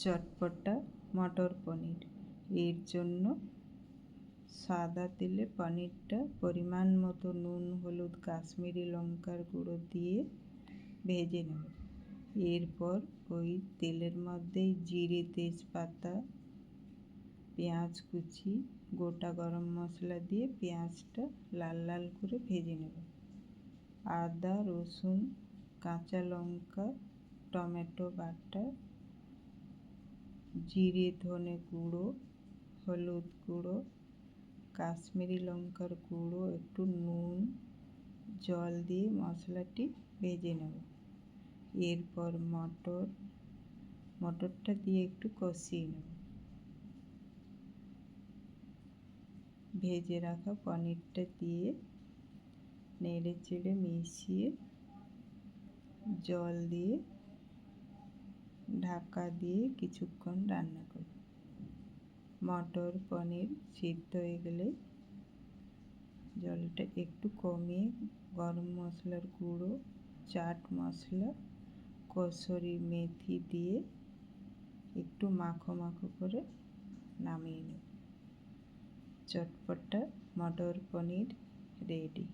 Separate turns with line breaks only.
চটপটা মটর পনির। এর জন্য সাদা তেলে পনিরটা পরিমাণ মতো নুন, হলুদ, কাশ্মীরি লঙ্কার গুঁড়ো দিয়ে ভেজে নেব। এরপর ওই তেলের মধ্যেই জিরে, তেজপাতা, পেঁয়াজ কুচি, গোটা গরম মশলা দিয়ে পেঁয়াজটা লাল লাল করে ভেজে নেব। আদা, রসুন, কাঁচা লঙ্কা, টমেটো বাটা, জিরে, ধনে গুঁড়ো, হলুদ গুঁড়ো, কাশ্মীরি লঙ্কার গুঁড়ো, একটু নুন, জল দিয়ে মশলাটি ভেজে নেব। এরপর মটরটা দিয়ে একটু কষিয়ে নেব। ভেজে রাখা পনিরটা দিয়ে নেড়ে চেড়ে মিশিয়ে জল দিয়ে ঢাকা দিয়ে কিছুক্ষণ রান্না করব। মটর পনির সিদ্ধ হয়ে গেলে জলটা একটু কমিয়ে গরম মশলার গুঁড়ো, চাট মশলা, কসুরি মেথি দিয়ে একটু মাখো মাখো করে নামিয়ে নেব। চটপটা মটর পনির রেডি।